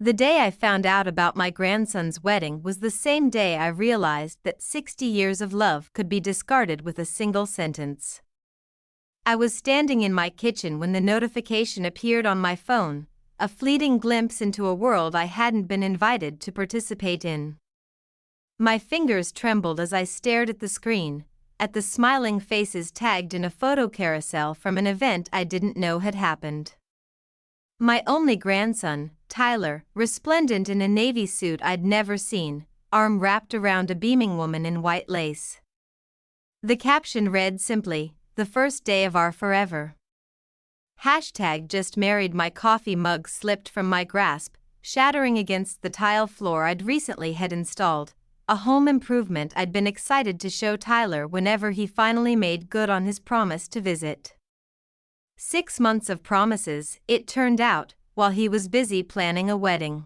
The day I found out about my grandson's wedding was the same day I realized that 60 years of love could be discarded with a single sentence. I was standing in my kitchen when the notification appeared on my phone, a fleeting glimpse into a world I hadn't been invited to participate in. My fingers trembled as I stared at the screen, at the smiling faces tagged in a photo carousel from an event I didn't know had happened. My only grandson, Tyler, resplendent in a navy suit I'd never seen, arm wrapped around a beaming woman in white lace. The caption read simply, "The first day of our forever." #JustMarried. My coffee mug slipped from my grasp, shattering against the tile floor I'd recently had installed, a home improvement I'd been excited to show Tyler whenever he finally made good on his promise to visit. 6 months of promises, it turned out, while he was busy planning a wedding.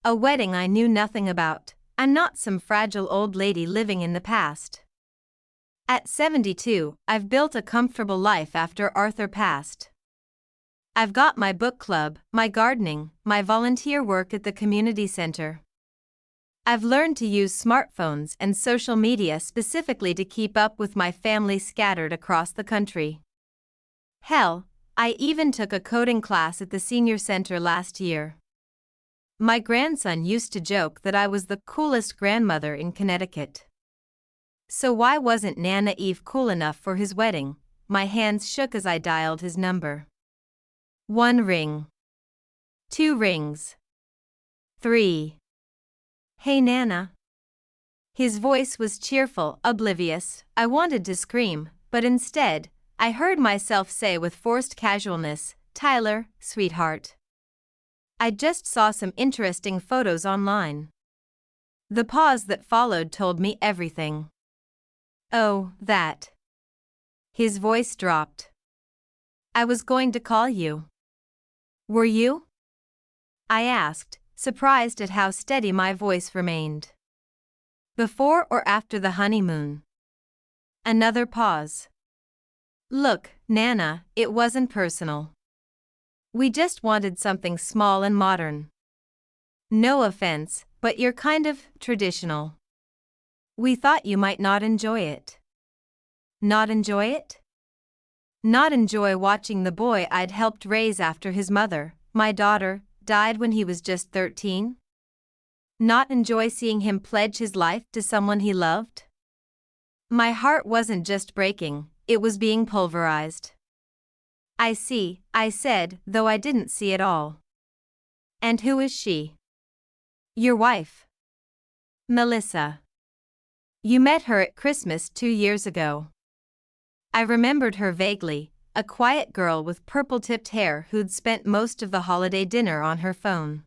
A wedding I knew nothing about. I'm not some fragile old lady living in the past. At 72, I've built a comfortable life after Arthur passed. I've got my book club, my gardening, my volunteer work at the community center. I've learned to use smartphones and social media specifically to keep up with my family scattered across the country. Hell, I even took a coding class at the senior center last year. My grandson used to joke that I was the coolest grandmother in Connecticut. So why wasn't Nana Eve cool enough for his wedding? My hands shook as I dialed his number. 1 ring. 2 rings. 3. "Hey Nana." His voice was cheerful, oblivious. I wanted to scream, but instead, I heard myself say with forced casualness, "Tyler, sweetheart. I just saw some interesting photos online." The pause that followed told me everything. "Oh, that." His voice dropped. "I was going to call you." "Were you?" I asked, surprised at how steady my voice remained. "Before or after the honeymoon?" Another pause. "Look, Nana, it wasn't personal. We just wanted something small and modern. No offense, but you're kind of traditional. We thought you might not enjoy it." Not enjoy it? Not enjoy watching the boy I'd helped raise after his mother, my daughter, died when he was just 13? Not enjoy seeing him pledge his life to someone he loved? My heart wasn't just breaking, it was being pulverized. "I see," I said, though I didn't see it all. "And who is she?" "Your wife. Melissa. You met her at Christmas 2 years ago." I remembered her vaguely, a quiet girl with purple-tipped hair who'd spent most of the holiday dinner on her phone.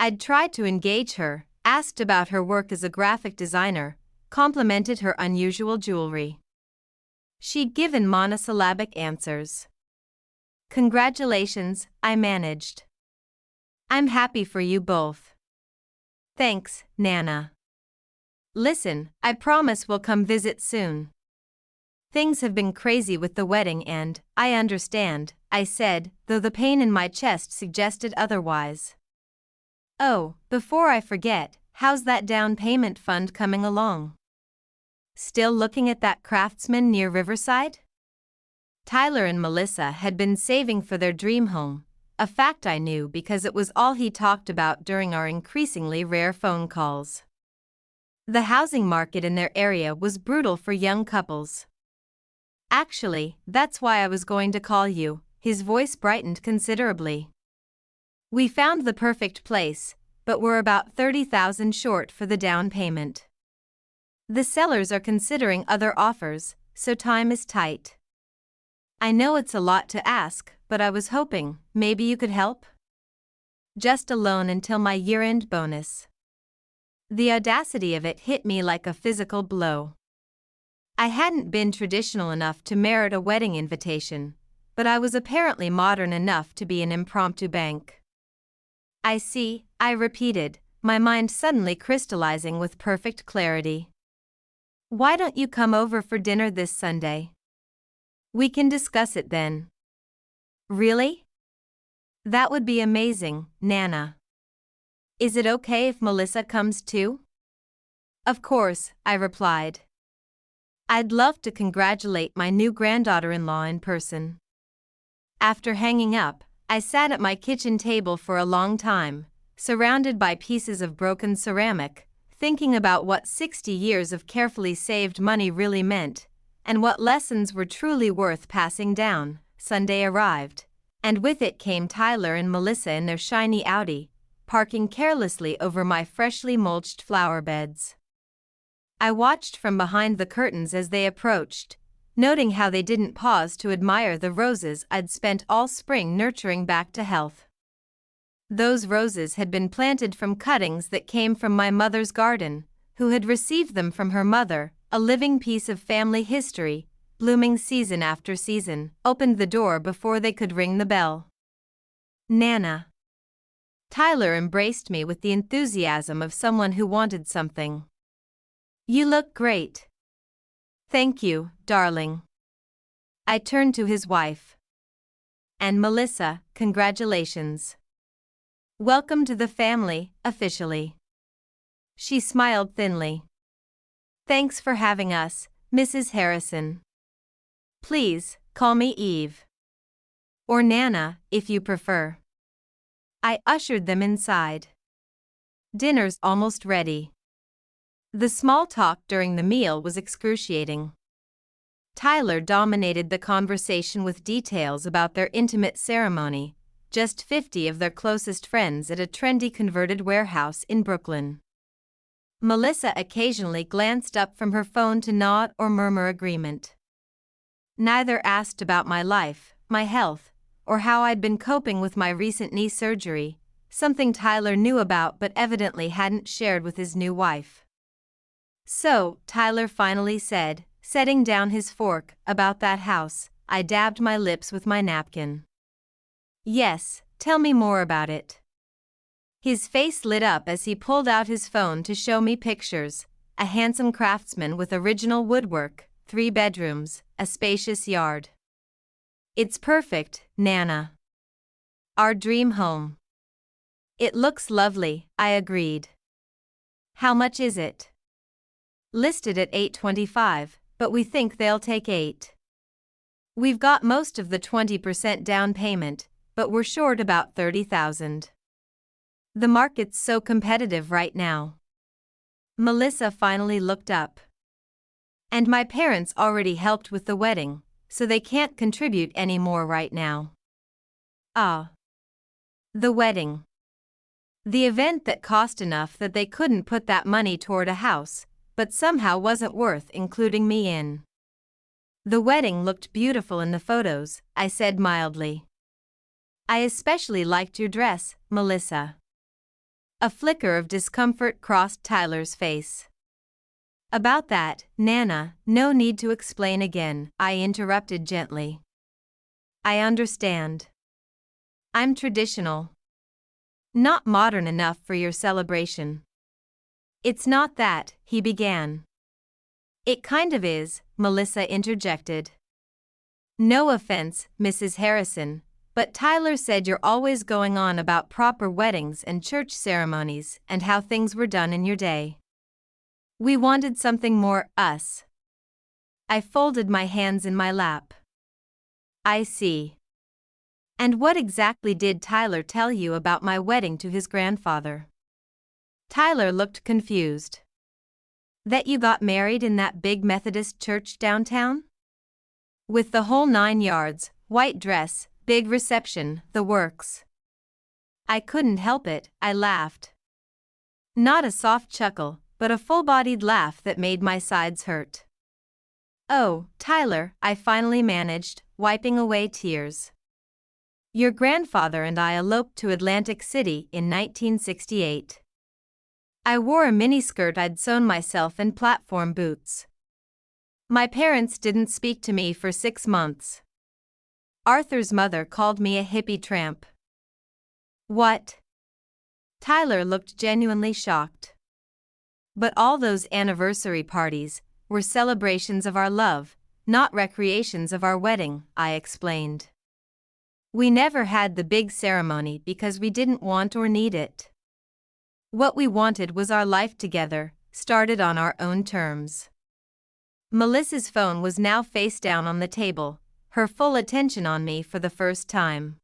I'd tried to engage her, asked about her work as a graphic designer, complimented her unusual jewelry. She'd given monosyllabic answers. "Congratulations," I managed. "I'm happy for you both." "Thanks, Nana. Listen, I promise we'll come visit soon. Things have been crazy with the wedding and, I understand," I said, though the pain in my chest suggested otherwise. "Oh, before I forget, how's that down payment fund coming along? Still looking at that craftsman near Riverside?" Tyler and Melissa had been saving for their dream home, a fact I knew because it was all he talked about during our increasingly rare phone calls. The housing market in their area was brutal for young couples. "Actually, that's why I was going to call you." His voice brightened considerably. "We found the perfect place, but we're about $30,000 short for the down payment. The sellers are considering other offers, so time is tight. I know it's a lot to ask, but I was hoping, maybe you could help? Just a loan until my year-end bonus." The audacity of it hit me like a physical blow. I hadn't been traditional enough to merit a wedding invitation, but I was apparently modern enough to be an impromptu bank. "I see," I repeated, my mind suddenly crystallizing with perfect clarity. "Why don't you come over for dinner this Sunday? We can discuss it then." "Really?" That would be amazing, Nana. Is it okay if Melissa comes too? Of course, I replied. I'd love to congratulate my new granddaughter-in-law in person. After hanging up, I sat at my kitchen table for a long time, surrounded by pieces of broken ceramic, thinking about what 60 years of carefully saved money really meant, and what lessons were truly worth passing down. Sunday arrived, and with it came Tyler and Melissa in their shiny Audi, parking carelessly over my freshly mulched flower beds. I watched from behind the curtains as they approached, noting how they didn't pause to admire the roses I'd spent all spring nurturing back to health. Those roses had been planted from cuttings that came from my mother's garden, who had received them from her mother, a living piece of family history, blooming season after season, opened the door before they could ring the bell. Nana. Tyler embraced me with the enthusiasm of someone who wanted something. You look great. Thank you, darling. I turned to his wife. And Melissa, congratulations. Welcome to the family, officially. She smiled thinly. Thanks for having us, Mrs. Harrison. Please, call me Eve. Or Nana, if you prefer. I ushered them inside. Dinner's almost ready. The small talk during the meal was excruciating. Tyler dominated the conversation with details about their intimate ceremony, just 50 of their closest friends at a trendy converted warehouse in Brooklyn. Melissa occasionally glanced up from her phone to nod or murmur agreement. Neither asked about my life, my health, or how I'd been coping with my recent knee surgery, something Tyler knew about but evidently hadn't shared with his new wife. So, Tyler finally said, setting down his fork, about that house. I dabbed my lips with my napkin. Yes, tell me more about it. His face lit up as he pulled out his phone to show me pictures, a handsome craftsman with original woodwork, 3 bedrooms, a spacious yard. It's perfect, Nana. Our dream home. It looks lovely, I agreed. How much is it? Listed at $825, but we think they'll take 8. We've got most of the 20% down payment, but we're short about $30,000. The market's so competitive right now. Melissa finally looked up. And my parents already helped with the wedding, so they can't contribute any more right now. Ah. The wedding. The event that cost enough that they couldn't put that money toward a house, but somehow wasn't worth including me in. The wedding looked beautiful in the photos, I said mildly. I especially liked your dress, Melissa. A flicker of discomfort crossed Tyler's face. About that, Nana, no need to explain again, I interrupted gently. I understand. I'm traditional. Not modern enough for your celebration. It's not that, he began. It kind of is, Melissa interjected. No offense, Mrs. Harrison, but Tyler said you're always going on about proper weddings and church ceremonies and how things were done in your day. We wanted something more us. I folded my hands in my lap. I see. And what exactly did Tyler tell you about my wedding to his grandfather? Tyler looked confused. That you got married in that big Methodist church downtown? With the whole 9 yards, white dress, big reception, the works. I couldn't help it, I laughed. Not a soft chuckle, but a full-bodied laugh that made my sides hurt. Oh, Tyler, I finally managed, wiping away tears. Your grandfather and I eloped to Atlantic City in 1968. I wore a miniskirt I'd sewn myself and platform boots. My parents didn't speak to me for 6 months. Arthur's mother called me a hippie tramp. What? Tyler looked genuinely shocked. But all those anniversary parties were celebrations of our love, not recreations of our wedding, I explained. We never had the big ceremony because we didn't want or need it. What we wanted was our life together, started on our own terms. Melissa's phone was now face down on the table, her full attention on me for the first time.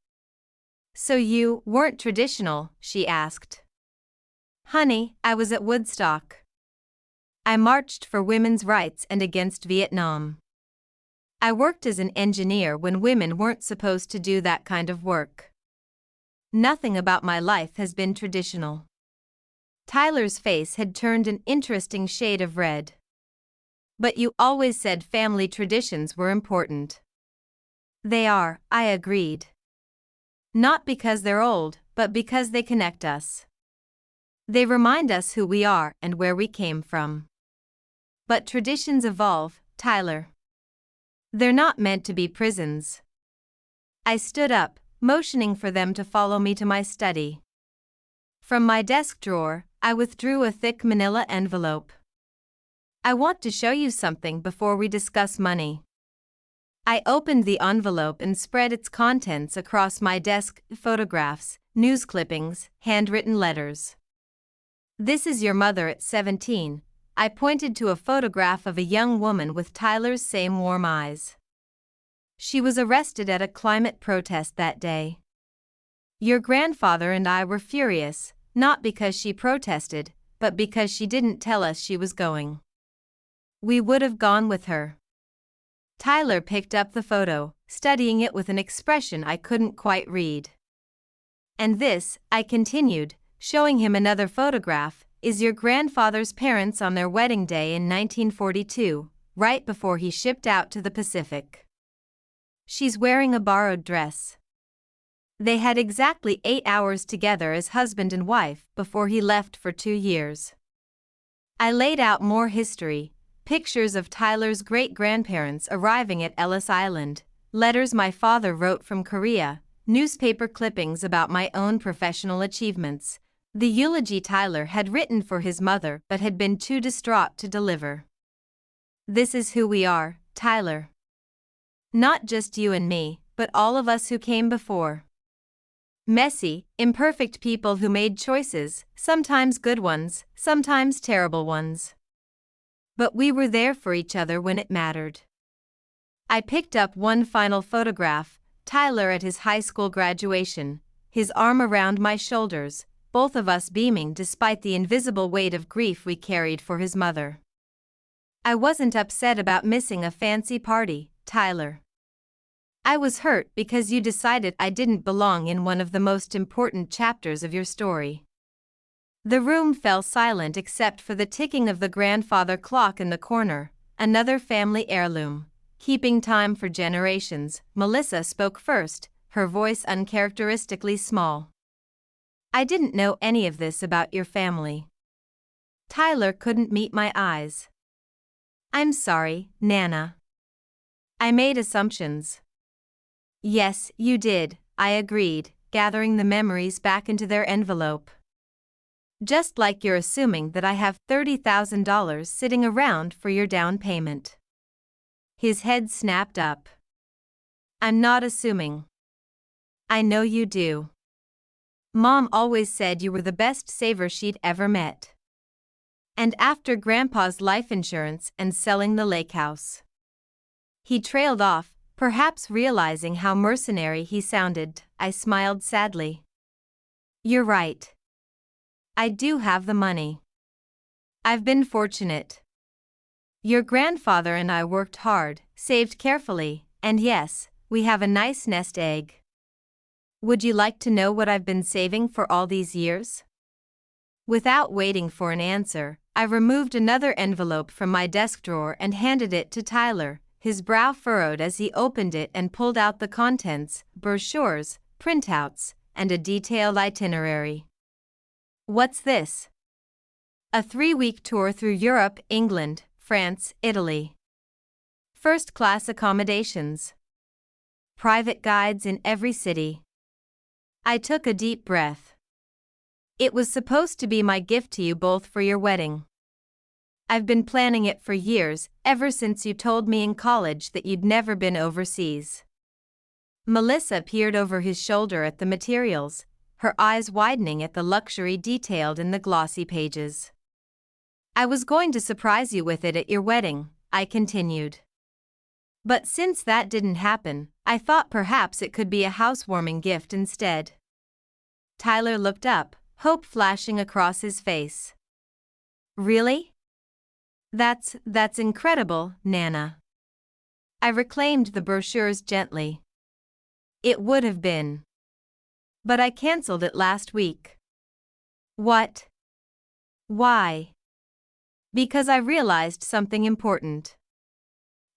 "So you weren't traditional?" she asked. "Honey, I was at Woodstock. I marched for women's rights and against Vietnam. I worked as an engineer when women weren't supposed to do that kind of work. Nothing about my life has been traditional." Tyler's face had turned an interesting shade of red. "But you always said family traditions were important." "They are," I agreed. "Not because they're old, but because they connect us. They remind us who we are and where we came from. But traditions evolve, Tyler. They're not meant to be prisons." I stood up, motioning for them to follow me to my study. From my desk drawer, I withdrew a thick manila envelope. "I want to show you something before we discuss money." I opened the envelope and spread its contents across my desk: photographs, news clippings, handwritten letters. "This is your mother at 17. I pointed to a photograph of a young woman with Tyler's same warm eyes. "She was arrested at a climate protest that day. Your grandfather and I were furious, not because she protested, but because she didn't tell us she was going. We would have gone with her." Tyler picked up the photo, studying it with an expression I couldn't quite read. "And this," I continued, showing him another photograph, "is your grandfather's parents on their wedding day in 1942, right before he shipped out to the Pacific. She's wearing a borrowed dress. They had exactly 8 hours together as husband and wife before he left for 2 years." I laid out more history, pictures of Tyler's great-grandparents arriving at Ellis Island, letters my father wrote from Korea, newspaper clippings about my own professional achievements, the eulogy Tyler had written for his mother but had been too distraught to deliver. "This is who we are, Tyler. Not just you and me, but all of us who came before. Messy, imperfect people who made choices, sometimes good ones, sometimes terrible ones. But we were there for each other when it mattered." I picked up one final photograph, Tyler at his high school graduation, his arm around my shoulders, both of us beaming despite the invisible weight of grief we carried for his mother. "I wasn't upset about missing a fancy party, Tyler. I was hurt because you decided I didn't belong in one of the most important chapters of your story." The room fell silent except for the ticking of the grandfather clock in the corner, another family heirloom, keeping time for generations. Melissa spoke first, her voice uncharacteristically small. "I didn't know any of this about your family." Tyler couldn't meet my eyes. "I'm sorry, Nana. I made assumptions." "Yes, you did," I agreed, gathering the memories back into their envelope. "Just like you're assuming that I have $30,000 sitting around for your down payment." His head snapped up. "I'm not assuming. I know you do. Mom always said you were the best saver she'd ever met. And after Grandpa's life insurance and selling the lake house." He trailed off, perhaps realizing how mercenary he sounded. I smiled sadly. "You're right. I do have the money. I've been fortunate. Your grandfather and I worked hard, saved carefully, and yes, we have a nice nest egg. Would you like to know what I've been saving for all these years?" Without waiting for an answer, I removed another envelope from my desk drawer and handed it to Tyler, his brow furrowed as he opened it and pulled out the contents: brochures, printouts, and a detailed itinerary. "What's this?" "A 3-week tour through Europe, England, France, Italy. First-class accommodations. Private guides in every city." I took a deep breath. "It was supposed to be my gift to you both for your wedding. I've been planning it for years, ever since you told me in college that you'd never been overseas. Melissa peered over his shoulder at the materials, her eyes widening at the luxury detailed in the glossy pages. I was going to surprise you with it at your wedding, I continued. But since that didn't happen, I thought perhaps it could be a housewarming gift instead. Tyler looked up, hope flashing across his face. Really? That's incredible, Nana. I reclaimed the brochures gently. It would have been. But I cancelled it last week. What? Why? Because I realized something important.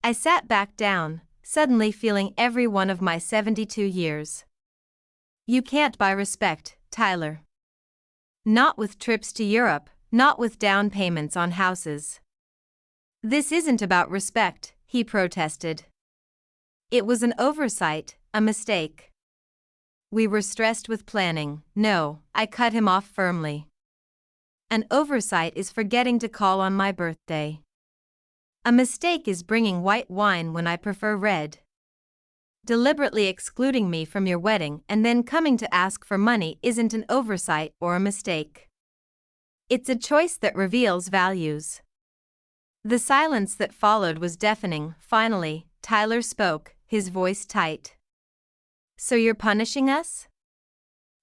I sat back down, suddenly feeling every one of my 72 years. You can't buy respect, Tyler. Not with trips to Europe, not with down payments on houses. This isn't about respect, he protested. It was an oversight, a mistake. We were stressed with planning. No, I cut him off firmly. An oversight is forgetting to call on my birthday. A mistake is bringing white wine when I prefer red. Deliberately excluding me from your wedding and then coming to ask for money isn't an oversight or a mistake. It's a choice that reveals values. The silence that followed was deafening. Finally, Tyler spoke, his voice tight. So you're punishing us?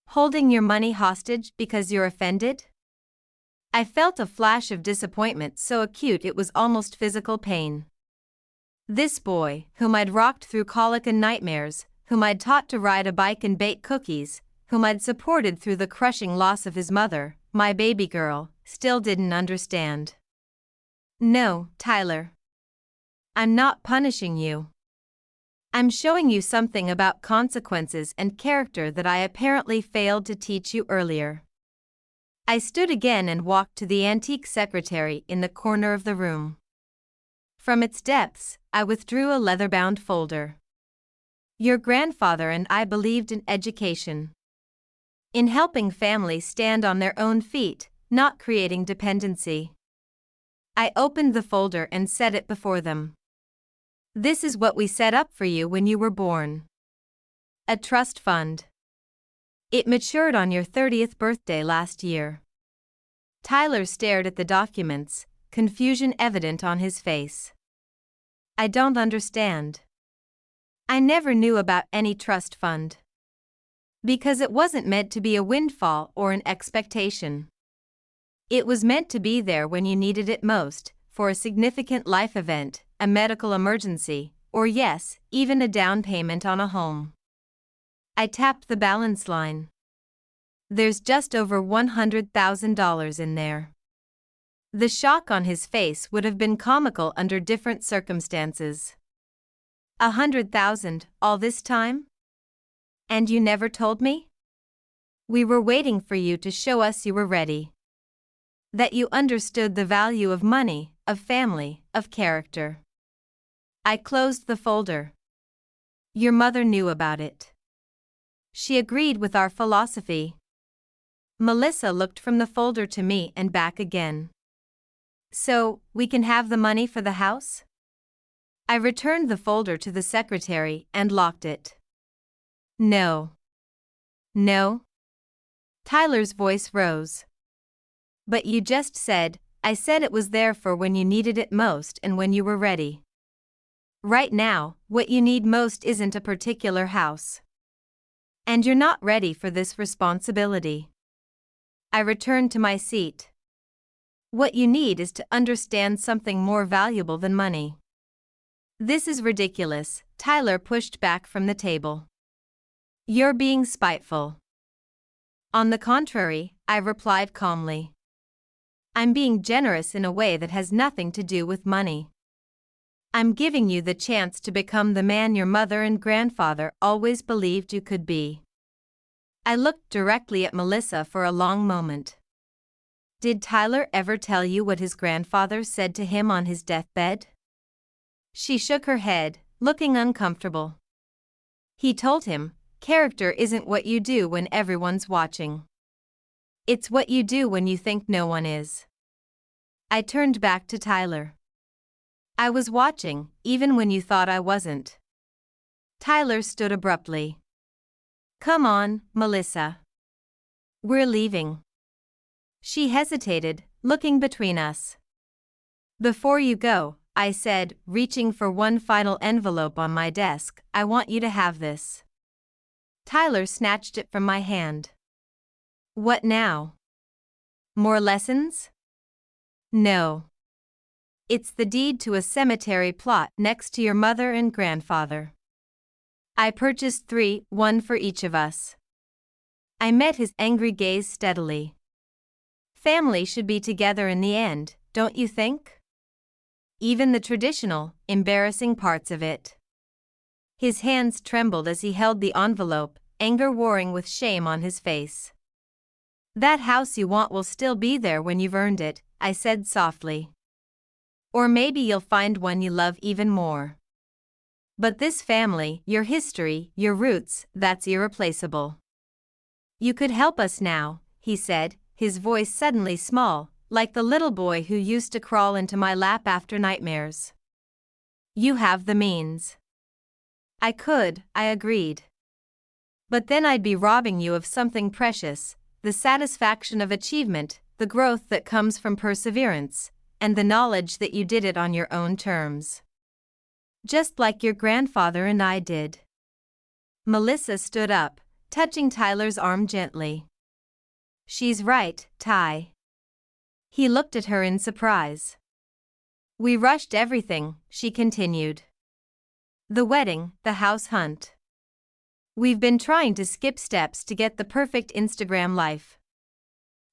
Holding your money hostage because you're offended? I felt a flash of disappointment so acute it was almost physical pain. This boy, whom I'd rocked through colic and nightmares, whom I'd taught to ride a bike and bake cookies, whom I'd supported through the crushing loss of his mother, my baby girl, still didn't understand. No, Tyler. I'm not punishing you. I'm showing you something about consequences and character that I apparently failed to teach you earlier. I stood again and walked to the antique secretary in the corner of the room. From its depths, I withdrew a leather-bound folder. Your grandfather and I believed in education. In helping families stand on their own feet, not creating dependency. I opened the folder and set it before them. This is what we set up for you when you were born. A trust fund. It matured on your 30th birthday last year. Tyler stared at the documents, confusion evident on his face. I don't understand. I never knew about any trust fund. Because it wasn't meant to be a windfall or an expectation. It was meant to be there when you needed it most, for a significant life event, a medical emergency, or yes, even a down payment on a home. I tapped the balance line. There's just over $100,000 in there. The shock on his face would have been comical under different circumstances. 100,000, all this time? And you never told me? We were waiting for you to show us you were ready. That you understood the value of money, of family, of character. I closed the folder. Your mother knew about it. She agreed with our philosophy. Melissa looked from the folder to me and back again. So, we can have the money for the house? I returned the folder to the secretary and locked it. No. No? Tyler's voice rose. But you just said, I said it was there for when you needed it most and when you were ready. Right now, what you need most isn't a particular house. And you're not ready for this responsibility. I returned to my seat. What you need is to understand something more valuable than money. This is ridiculous, Tyler pushed back from the table. You're being spiteful. On the contrary, I replied calmly. I'm being generous in a way that has nothing to do with money. I'm giving you the chance to become the man your mother and grandfather always believed you could be. I looked directly at Melissa for a long moment. Did Tyler ever tell you what his grandfather said to him on his deathbed? She shook her head, looking uncomfortable. He told him, character isn't what you do when everyone's watching. It's what you do when you think no one is. I turned back to Tyler. I was watching, even when you thought I wasn't. Tyler stood abruptly. Come on, Melissa. We're leaving. She hesitated, looking between us. Before you go, I said, reaching for one final envelope on my desk, I want you to have this. Tyler snatched it from my hand. What now? More lessons? No. It's the deed to a cemetery plot next to your mother and grandfather. I purchased 3, one for each of us. I met his angry gaze steadily. Family should be together in the end, don't you think? Even the traditional, embarrassing parts of it. His hands trembled as he held the envelope, anger warring with shame on his face. That house you want will still be there when you've earned it, I said softly. Or maybe you'll find one you love even more. But this family, your history, your roots, that's irreplaceable. You could help us now, he said, his voice suddenly small, like the little boy who used to crawl into my lap after nightmares. You have the means. I could, I agreed. But then I'd be robbing you of something precious, the satisfaction of achievement, the growth that comes from perseverance, and the knowledge that you did it on your own terms. Just like your grandfather and I did. Melissa stood up, touching Tyler's arm gently. She's right, Ty. He looked at her in surprise. We rushed everything, she continued. The wedding, the house hunt. We've been trying to skip steps to get the perfect Instagram life.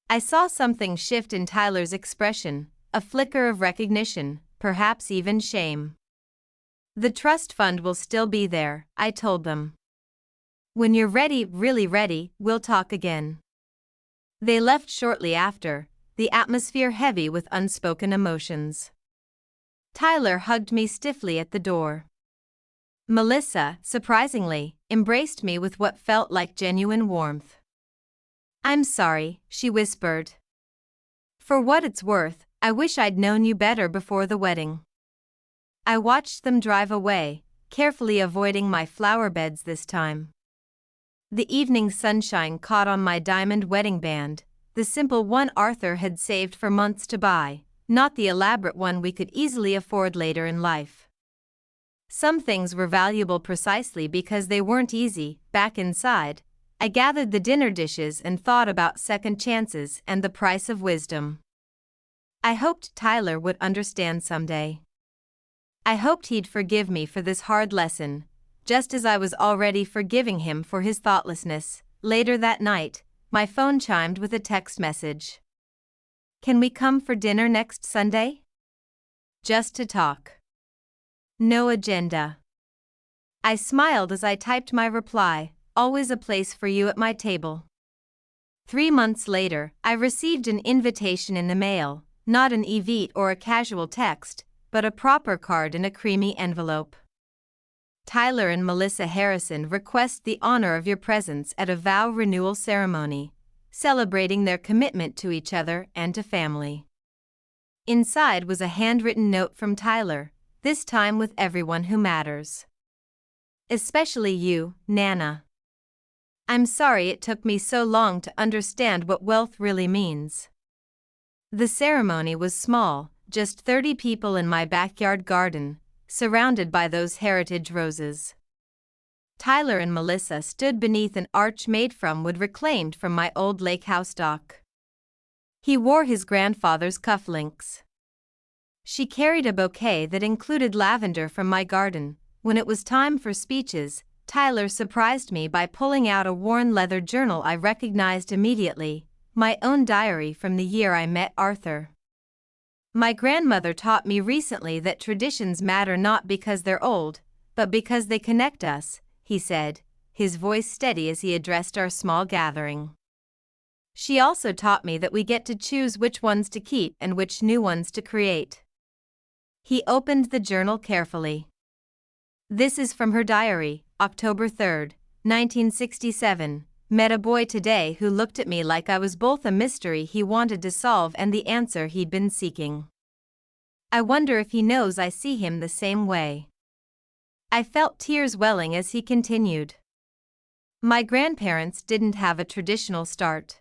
I saw something shift in Tyler's expression, a flicker of recognition, perhaps even shame. The trust fund will still be there, I told them. When you're ready, really ready, we'll talk again. They left shortly after, the atmosphere heavy with unspoken emotions. Tyler hugged me stiffly at the door. Melissa, surprisingly, embraced me with what felt like genuine warmth. I'm sorry, she whispered. For what it's worth, I wish I'd known you better before the wedding. I watched them drive away, carefully avoiding my flower beds this time. The evening sunshine caught on my diamond wedding band, the simple one Arthur had saved for months to buy, not the elaborate one we could easily afford later in life. Some things were valuable precisely because they weren't easy. Back inside, I gathered the dinner dishes and thought about second chances and the price of wisdom. I hoped Tyler would understand someday. I hoped he'd forgive me for this hard lesson, just as I was already forgiving him for his thoughtlessness. Later that night, my phone chimed with a text message. Can we come for dinner next Sunday? Just to talk. No agenda. I smiled as I typed my reply, always a place for you at my table. 3 months later, I received an invitation in the mail, not an eddit or a casual text, but a proper card in a creamy envelope. Tyler and Melissa Harrison request the honor of your presence at a vow renewal ceremony, celebrating their commitment to each other and to family. Inside was a handwritten note from Tyler, this time with everyone who matters. Especially you, Nana. I'm sorry it took me so long to understand what wealth really means. The ceremony was small, just 30 people in my backyard garden, surrounded by those heritage roses. Tyler and Melissa stood beneath an arch made from wood reclaimed from my old lake house dock. He wore his grandfather's cufflinks. She carried a bouquet that included lavender from my garden. When it was time for speeches, Tyler surprised me by pulling out a worn leather journal I recognized immediately, my own diary from the year I met Arthur. My grandmother taught me recently that traditions matter not because they're old, but because they connect us, he said, his voice steady as he addressed our small gathering. She also taught me that we get to choose which ones to keep and which new ones to create. He opened the journal carefully. This is from her diary, October 3, 1967. Met a boy today who looked at me like I was both a mystery he wanted to solve and the answer he'd been seeking. I wonder if he knows I see him the same way. I felt tears welling as he continued. My grandparents didn't have a traditional start.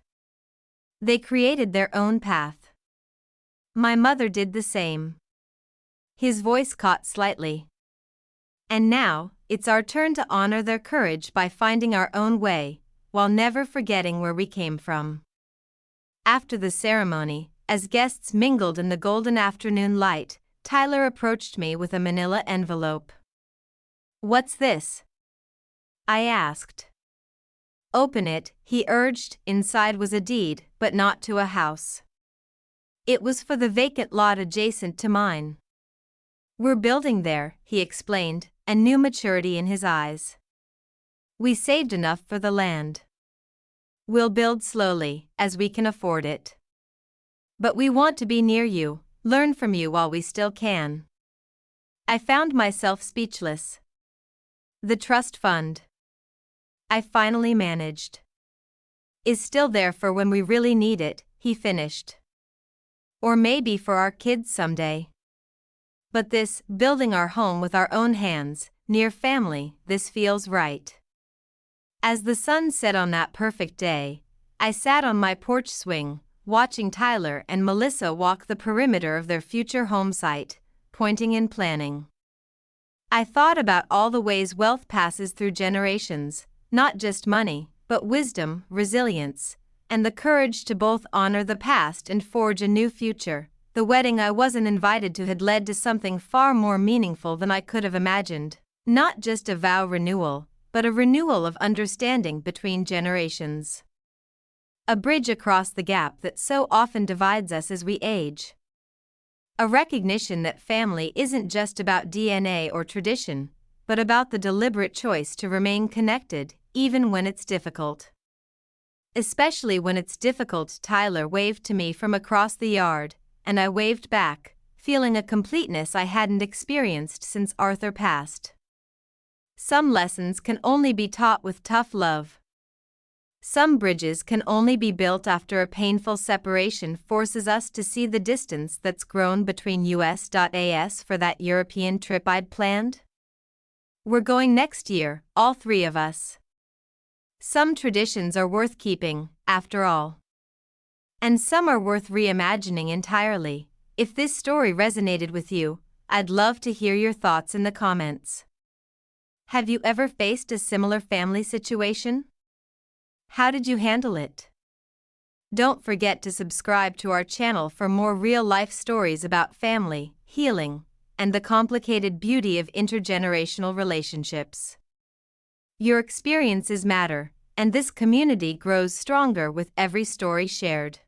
They created their own path. My mother did the same. His voice caught slightly. And now, it's our turn to honor their courage by finding our own way, while never forgetting where we came from. After the ceremony, as guests mingled in the golden afternoon light, Tyler approached me with a manila envelope. "What's this?" I asked. "Open it," he urged. Inside was a deed, but not to a house. It was for the vacant lot adjacent to mine. "We're building there," he explained, a new maturity in his eyes. "We saved enough for the land. We'll build slowly, as we can afford it. But we want to be near you, learn from you while we still can." I found myself speechless. "The trust fund," I finally managed, "is still there for when we really need it," he finished. "Or maybe for our kids someday. But this, building our home with our own hands, near family, this feels right." As the sun set on that perfect day, I sat on my porch swing, watching Tyler and Melissa walk the perimeter of their future home site, pointing and planning. I thought about all the ways wealth passes through generations, not just money, but wisdom, resilience, and the courage to both honor the past and forge a new future. The wedding I wasn't invited to had led to something far more meaningful than I could have imagined. Not just a vow renewal, but a renewal of understanding between generations. A bridge across the gap that so often divides us as we age. A recognition that family isn't just about DNA or tradition, but about the deliberate choice to remain connected, even when it's difficult. Especially when it's difficult. Tyler waved to me from across the yard, and I waved back, feeling a completeness I hadn't experienced since Arthur passed. Some lessons can only be taught with tough love. Some bridges can only be built after a painful separation forces us to see the distance that's grown between us. For that European trip I'd planned? We're going next year, all three of us. Some traditions are worth keeping, after all. And some are worth reimagining entirely. If this story resonated with you, I'd love to hear your thoughts in the comments. Have you ever faced a similar family situation? How did you handle it? Don't forget to subscribe to our channel for more real-life stories about family, healing, and the complicated beauty of intergenerational relationships. Your experiences matter, and this community grows stronger with every story shared.